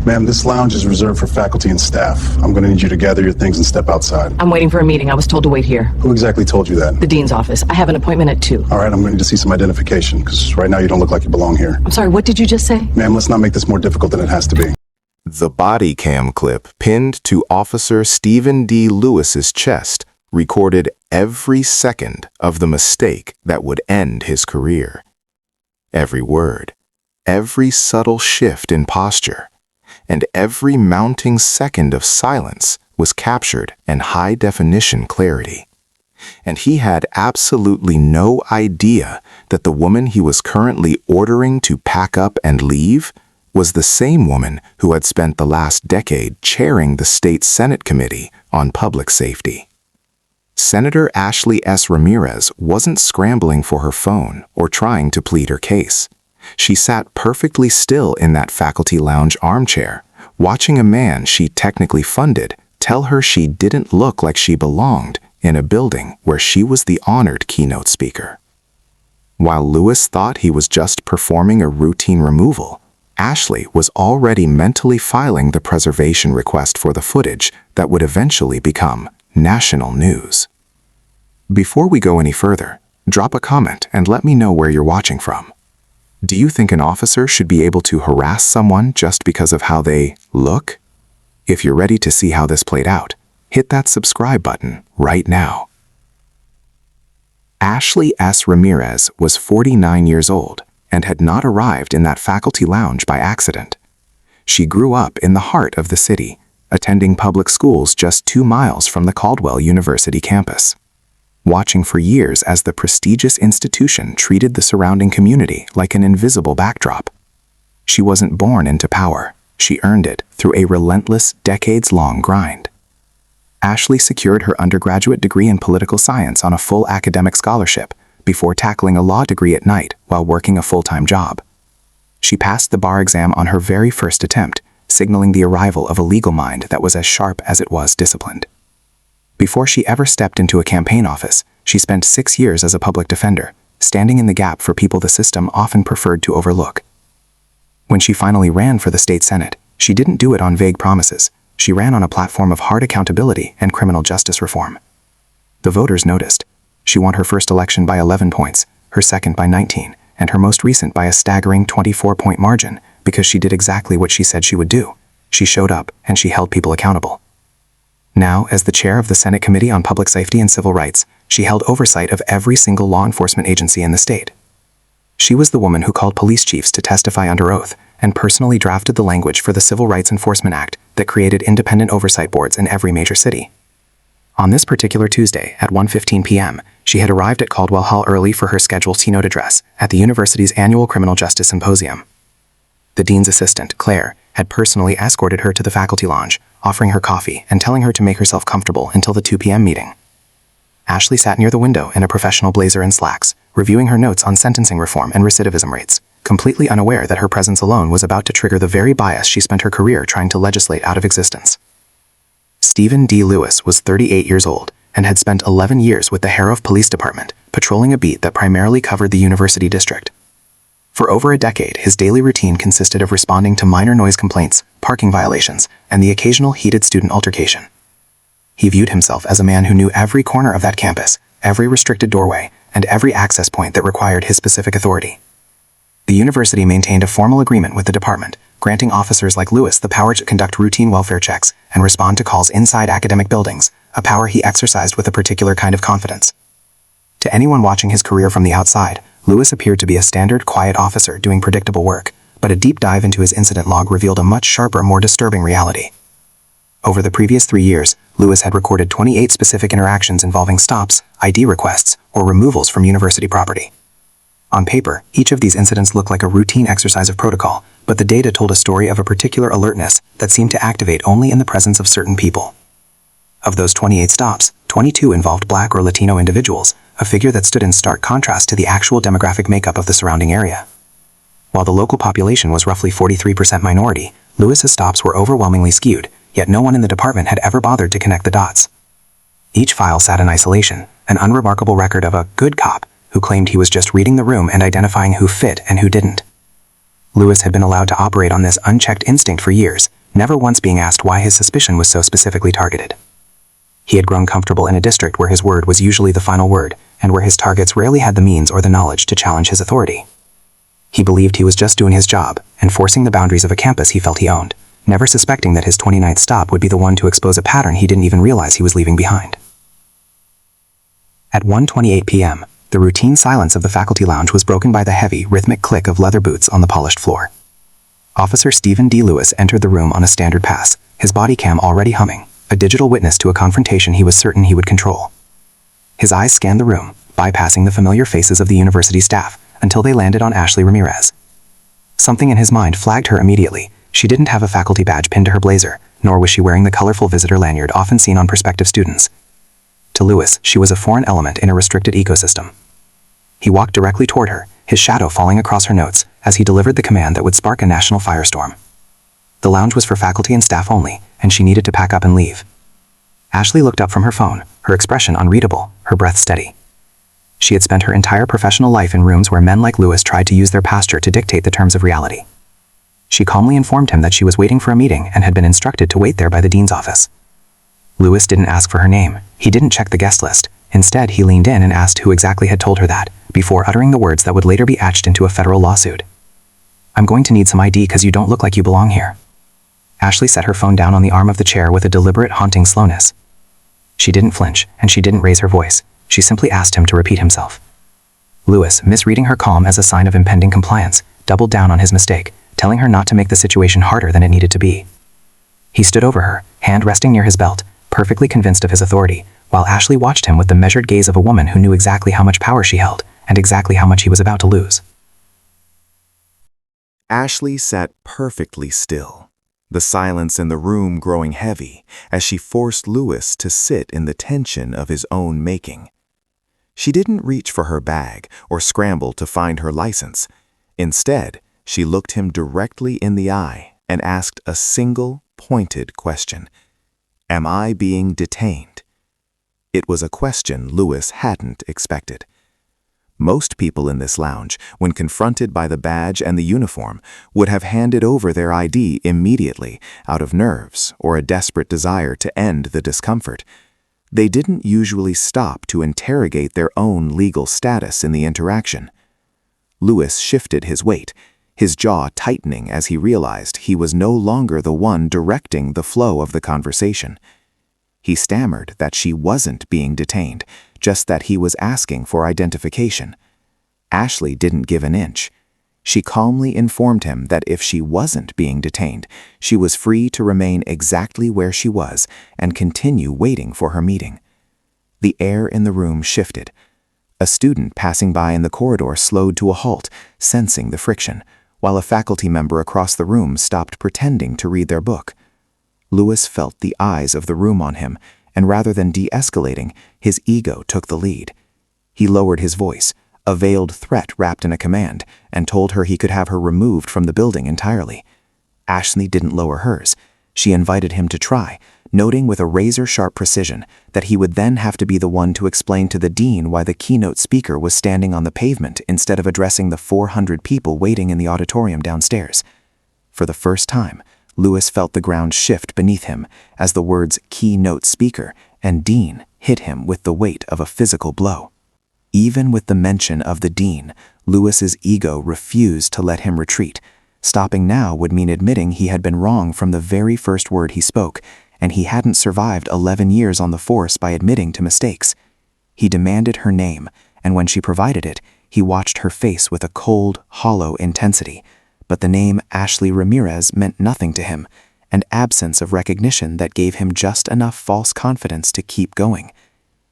Ma'am, this lounge is reserved for faculty and staff. I'm going to need you to gather your things and step outside. I'm waiting for a meeting. I was told to wait here. Who exactly told you that? The dean's office. I have an appointment at 2. All right, I'm going to need to see some identification, because right now you don't look like you belong here. I'm sorry, what did you just say? Ma'am, let's not make this more difficult than it has to be. The body cam clip pinned to Officer Stephen D. Lewis's chest recorded every second of the mistake that would end his career. Every word, every subtle shift in posture, and every mounting second of silence was captured in high-definition clarity. And he had absolutely no idea that the woman he was currently ordering to pack up and leave was the same woman who had spent the last decade chairing the state Senate Committee on Public Safety. Senator Ashley S. Ramirez wasn't scrambling for her phone or trying to plead her case. She sat perfectly still in that faculty lounge armchair, watching a man she technically funded tell her she didn't look like she belonged in a building where she was the honored keynote speaker. While Lewis thought he was just performing a routine removal, Ashley was already mentally filing the preservation request for the footage that would eventually become national news. Before we go any further, drop a comment and let me know where you're watching from. Do you think an officer should be able to harass someone just because of how they look? If you're ready to see how this played out, hit that subscribe button right now. Ashley S. Ramirez was 49 years old and had not arrived in that faculty lounge by accident. She grew up in the heart of the city, attending public schools just 2 miles from the Caldwell University campus, watching for years as the prestigious institution treated the surrounding community like an invisible backdrop. She wasn't born into power. She earned it through a relentless, decades-long grind. Ashley secured her undergraduate degree in political science on a full academic scholarship before tackling a law degree at night while working a full-time job. She passed the bar exam on her very first attempt, signaling the arrival of a legal mind that was as sharp as it was disciplined. Before she ever stepped into a campaign office, she spent 6 years as a public defender, standing in the gap for people the system often preferred to overlook. When she finally ran for the state Senate, she didn't do it on vague promises. She ran on a platform of hard accountability and criminal justice reform. The voters noticed. She won her first election by 11 points, her second by 19, and her most recent by a staggering 24-point margin because she did exactly what she said she would do. She showed up and she held people accountable. Now, as the chair of the Senate Committee on Public Safety and Civil Rights, she held oversight of every single law enforcement agency in the state. She was the woman who called police chiefs to testify under oath and personally drafted the language for the Civil Rights Enforcement Act that created independent oversight boards in every major city. On this particular Tuesday at 1:15 p.m., she had arrived at Caldwell Hall early for her scheduled keynote address at the university's annual Criminal Justice Symposium. The dean's assistant, Claire, had personally escorted her to the faculty lounge, offering her coffee and telling her to make herself comfortable until the 2 p.m. meeting. Ashley sat near the window in a professional blazer and slacks, reviewing her notes on sentencing reform and recidivism rates, completely unaware that her presence alone was about to trigger the very bias she spent her career trying to legislate out of existence. Stephen D. Lewis was 38 years old and had spent 11 years with the Harrove Police Department, patrolling a beat that primarily covered the University District. For over a decade, his daily routine consisted of responding to minor noise complaints, parking violations, and the occasional heated student altercation. He viewed himself as a man who knew every corner of that campus, every restricted doorway, and every access point that required his specific authority. The university maintained a formal agreement with the department, granting officers like Lewis the power to conduct routine welfare checks and respond to calls inside academic buildings, a power he exercised with a particular kind of confidence. To anyone watching his career from the outside, Lewis appeared to be a standard, quiet officer doing predictable work, but a deep dive into his incident log revealed a much sharper, more disturbing reality. Over the previous 3 years, Lewis had recorded 28 specific interactions involving stops, ID requests, or removals from university property. On paper, each of these incidents looked like a routine exercise of protocol, but the data told a story of a particular alertness that seemed to activate only in the presence of certain people. Of those 28 stops, 22 involved Black or Latino individuals, a figure that stood in stark contrast to the actual demographic makeup of the surrounding area. While the local population was roughly 43% minority, Lewis's stops were overwhelmingly skewed, yet no one in the department had ever bothered to connect the dots. Each file sat in isolation, an unremarkable record of a good cop who claimed he was just reading the room and identifying who fit and who didn't. Lewis had been allowed to operate on this unchecked instinct for years, never once being asked why his suspicion was so specifically targeted. He had grown comfortable in a district where his word was usually the final word, and where his targets rarely had the means or the knowledge to challenge his authority. He believed he was just doing his job, enforcing the boundaries of a campus he felt he owned, never suspecting that his 29th stop would be the one to expose a pattern he didn't even realize he was leaving behind. At 1:28 p.m., the routine silence of the faculty lounge was broken by the heavy, rhythmic click of leather boots on the polished floor. Officer Stephen D. Lewis entered the room on a standard pass, his body cam already humming, a digital witness to a confrontation he was certain he would control. His eyes scanned the room, bypassing the familiar faces of the university staff, until they landed on Ashley Ramirez. Something in his mind flagged her immediately. She didn't have a faculty badge pinned to her blazer, nor was she wearing the colorful visitor lanyard often seen on prospective students. To Lewis, she was a foreign element in a restricted ecosystem. He walked directly toward her, his shadow falling across her notes, as he delivered the command that would spark a national firestorm. The lounge was for faculty and staff only, and she needed to pack up and leave. Ashley looked up from her phone, her expression unreadable, her breath steady. She had spent her entire professional life in rooms where men like Lewis tried to use their pasture to dictate the terms of reality. She calmly informed him that she was waiting for a meeting and had been instructed to wait there by the dean's office. Lewis didn't ask for her name. He didn't check the guest list. Instead, he leaned in and asked who exactly had told her that, before uttering the words that would later be etched into a federal lawsuit. "I'm going to need some ID because you don't look like you belong here." Ashley set her phone down on the arm of the chair with a deliberate, haunting slowness. She didn't flinch, and she didn't raise her voice. She simply asked him to repeat himself. Lewis, misreading her calm as a sign of impending compliance, doubled down on his mistake, telling her not to make the situation harder than it needed to be. He stood over her, hand resting near his belt, perfectly convinced of his authority, while Ashley watched him with the measured gaze of a woman who knew exactly how much power she held, and exactly how much he was about to lose. Ashley sat perfectly still, the silence in the room growing heavy as she forced Lewis to sit in the tension of his own making. She didn't reach for her bag or scramble to find her license. Instead, she looked him directly in the eye and asked a single, pointed question. "Am I being detained?" It was a question Lewis hadn't expected. Most people in this lounge, when confronted by the badge and the uniform, would have handed over their ID immediately out of nerves or a desperate desire to end the discomfort. They didn't usually stop to interrogate their own legal status in the interaction. Lewis shifted his weight, his jaw tightening as he realized he was no longer the one directing the flow of the conversation. He stammered that she wasn't being detained, just that he was asking for identification. Ashley didn't give an inch. She calmly informed him that if she wasn't being detained, she was free to remain exactly where she was and continue waiting for her meeting. The air in the room shifted. A student passing by in the corridor slowed to a halt, sensing the friction, while a faculty member across the room stopped pretending to read their book. Lewis felt the eyes of the room on him, and rather than de-escalating, his ego took the lead. He lowered his voice, a veiled threat wrapped in a command, and told her he could have her removed from the building entirely. Ashley didn't lower hers. She invited him to try, noting with a razor-sharp precision that he would then have to be the one to explain to the dean why the keynote speaker was standing on the pavement instead of addressing the 400 people waiting in the auditorium downstairs. For the first time, Lewis felt the ground shift beneath him as the words keynote speaker and dean hit him with the weight of a physical blow. Even with the mention of the dean, Lewis's ego refused to let him retreat. Stopping now would mean admitting he had been wrong from the very first word he spoke, and he hadn't survived 11 years on the force by admitting to mistakes. He demanded her name, and when she provided it, he watched her face with a cold, hollow intensity. But the name Ashley Ramirez meant nothing to him, an absence of recognition that gave him just enough false confidence to keep going.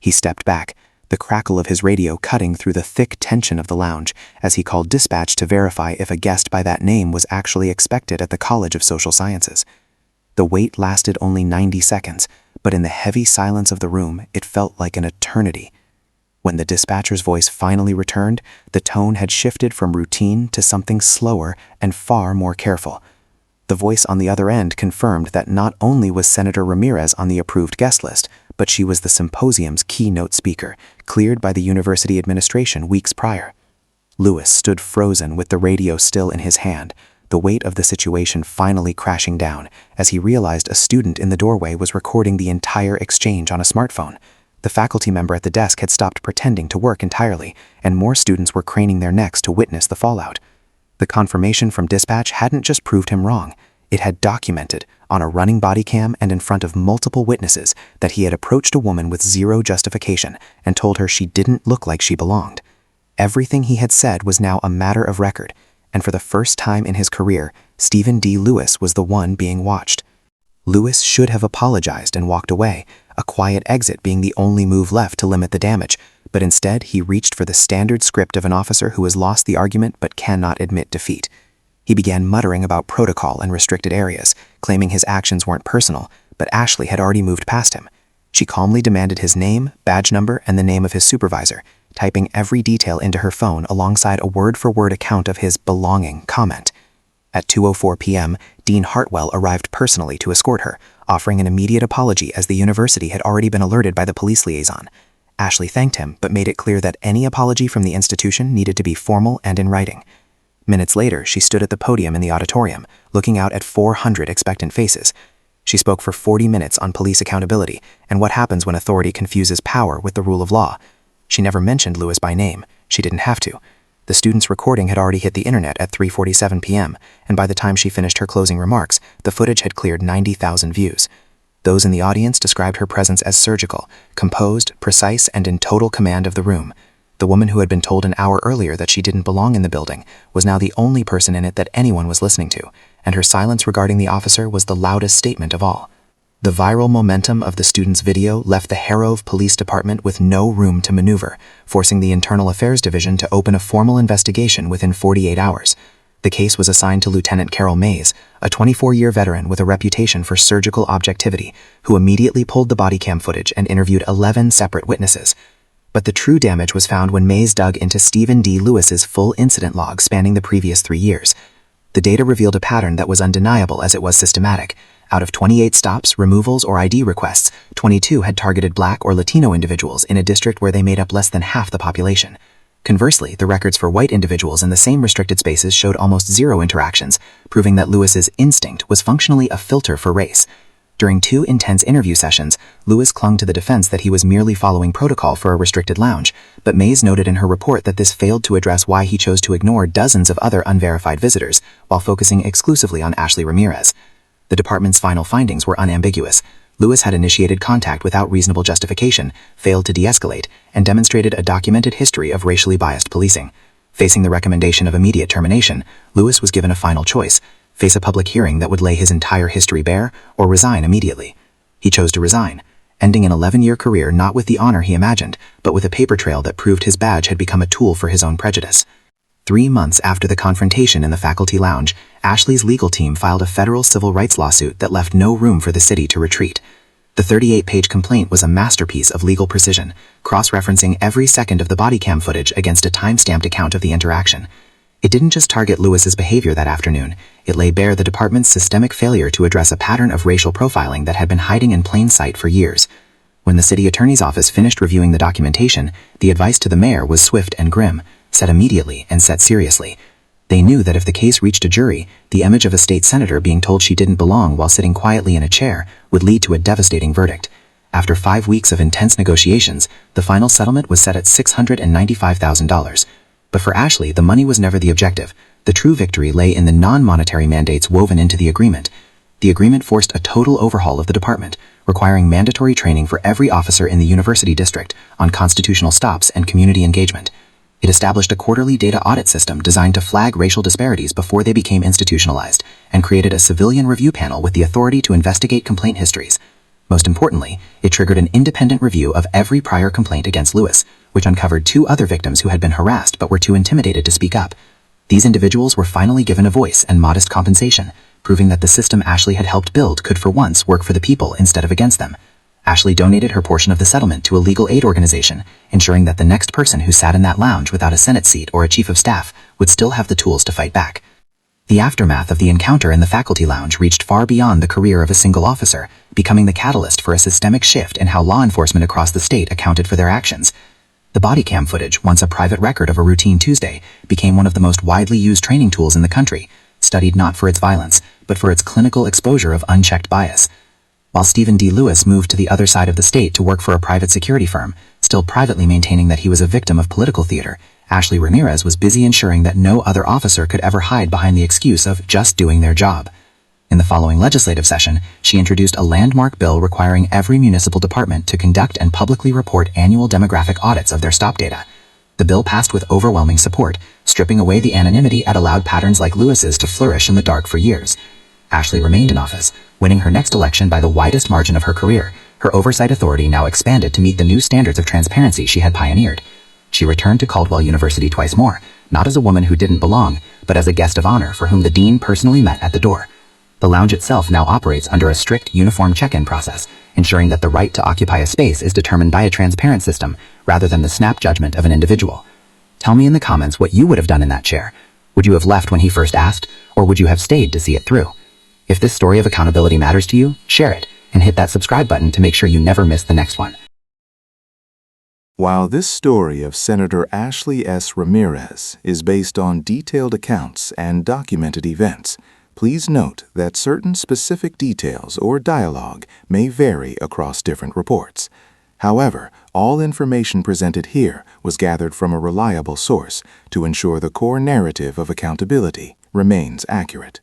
He stepped back, the crackle of his radio cutting through the thick tension of the lounge as he called dispatch to verify if a guest by that name was actually expected at the College of Social Sciences. The wait lasted only 90 seconds, but in the heavy silence of the room, it felt like an eternity. When the dispatcher's voice finally returned, the tone had shifted from routine to something slower and far more careful. The voice on the other end confirmed that not only was Senator Ramirez on the approved guest list, but she was the symposium's keynote speaker, cleared by the university administration weeks prior. Lewis stood frozen with the radio still in his hand, the weight of the situation finally crashing down as he realized a student in the doorway was recording the entire exchange on a smartphone. The faculty member at the desk had stopped pretending to work entirely, and more students were craning their necks to witness the fallout. The confirmation from dispatch hadn't just proved him wrong. It had documented, on a running body cam and in front of multiple witnesses, that he had approached a woman with zero justification and told her she didn't look like she belonged. Everything he had said was now a matter of record, and for the first time in his career, Stephen D. Lewis was the one being watched. Lewis should have apologized and walked away, a quiet exit being the only move left to limit the damage, but instead he reached for the standard script of an officer who has lost the argument but cannot admit defeat. He began muttering about protocol and restricted areas, claiming his actions weren't personal, but Ashley had already moved past him. She calmly demanded his name, badge number, and the name of his supervisor, typing every detail into her phone alongside a word-for-word account of his belonging comment. At 2:04 p.m., Dean Hartwell arrived personally to escort her, offering an immediate apology as the university had already been alerted by the police liaison. Ashley thanked him, but made it clear that any apology from the institution needed to be formal and in writing. Minutes later, she stood at the podium in the auditorium, looking out at 400 expectant faces. She spoke for 40 minutes on police accountability and what happens when authority confuses power with the rule of law. She never mentioned Lewis by name. She didn't have to. The student's recording had already hit the internet at 3:47 p.m., and by the time she finished her closing remarks, the footage had cleared 90,000 views. Those in the audience described her presence as surgical, composed, precise, and in total command of the room. The woman who had been told an hour earlier that she didn't belong in the building was now the only person in it that anyone was listening to, and her silence regarding the officer was the loudest statement of all. The viral momentum of the student's video left the Harrove Police Department with no room to maneuver, forcing the Internal Affairs Division to open a formal investigation within 48 hours. The case was assigned to Lieutenant Carol Mays, a 24-year veteran with a reputation for surgical objectivity, who immediately pulled the body cam footage and interviewed 11 separate witnesses. But the true damage was found when Mays dug into Stephen D. Lewis's full incident log spanning the previous 3 years. The data revealed a pattern that was undeniable as it was systematic. Out of 28 stops, removals, or ID requests, 22 had targeted Black or Latino individuals in a district where they made up less than half the population. Conversely, the records for white individuals in the same restricted spaces showed almost zero interactions, proving that Lewis's instinct was functionally a filter for race. During 2 intense interview sessions, Lewis clung to the defense that he was merely following protocol for a restricted lounge, but Mays noted in her report that this failed to address why he chose to ignore dozens of other unverified visitors while focusing exclusively on Ashley Ramirez. The department's final findings were unambiguous. Lewis had initiated contact without reasonable justification, failed to de-escalate, and demonstrated a documented history of racially biased policing. Facing the recommendation of immediate termination, Lewis was given a final choice: face a public hearing that would lay his entire history bare, or resign immediately. He chose to resign, ending an 11-year career not with the honor he imagined, but with a paper trail that proved his badge had become a tool for his own prejudice. 3 months after the confrontation in the faculty lounge, Ashley's legal team filed a federal civil rights lawsuit that left no room for the city to retreat. The 38-page complaint was a masterpiece of legal precision, cross-referencing every second of the body cam footage against a time-stamped account of the interaction. It didn't just target Lewis's behavior that afternoon, it lay bare the department's systemic failure to address a pattern of racial profiling that had been hiding in plain sight for years. When the city attorney's office finished reviewing the documentation, the advice to the mayor was swift and grim: set immediately and set seriously. They knew that if the case reached a jury, the image of a state senator being told she didn't belong while sitting quietly in a chair would lead to a devastating verdict. After 5 weeks of intense negotiations, the final settlement was set at $695,000. But for Ashley, the money was never the objective. The true victory lay in the non-monetary mandates woven into the agreement. The agreement forced a total overhaul of the department, requiring mandatory training for every officer in the university district on constitutional stops and community engagement. It established a quarterly data audit system designed to flag racial disparities before they became institutionalized, and created a civilian review panel with the authority to investigate complaint histories. Most importantly, it triggered an independent review of every prior complaint against Lewis, which uncovered 2 other victims who had been harassed but were too intimidated to speak up. These individuals were finally given a voice and modest compensation, proving that the system Ashley had helped build could for once work for the people instead of against them. Ashley donated her portion of the settlement to a legal aid organization, ensuring that the next person who sat in that lounge without a Senate seat or a chief of staff would still have the tools to fight back. The aftermath of the encounter in the faculty lounge reached far beyond the career of a single officer, becoming the catalyst for a systemic shift in how law enforcement across the state accounted for their actions. The body cam footage, once a private record of a routine Tuesday, became one of the most widely used training tools in the country, studied not for its violence, but for its clinical exposure of unchecked bias. While Stephen D. Lewis moved to the other side of the state to work for a private security firm, still privately maintaining that he was a victim of political theater, Ashley Ramirez was busy ensuring that no other officer could ever hide behind the excuse of just doing their job. In the following legislative session, she introduced a landmark bill requiring every municipal department to conduct and publicly report annual demographic audits of their stop data. The bill passed with overwhelming support, stripping away the anonymity that allowed patterns like Lewis's to flourish in the dark for years. Ashley remained in office, winning her next election by the widest margin of her career. Her oversight authority now expanded to meet the new standards of transparency she had pioneered. She returned to Caldwell University twice more, not as a woman who didn't belong, but as a guest of honor for whom the dean personally met at the door. The lounge itself now operates under a strict uniform check-in process, ensuring that the right to occupy a space is determined by a transparent system rather than the snap judgment of an individual. Tell me in the comments what you would have done in that chair. Would you have left when he first asked, or would you have stayed to see it through? If this story of accountability matters to you, share it, and hit that subscribe button to make sure you never miss the next one. While this story of Senator Ashley S. Ramirez is based on detailed accounts and documented events, please note that certain specific details or dialogue may vary across different reports. However, all information presented here was gathered from a reliable source to ensure the core narrative of accountability remains accurate.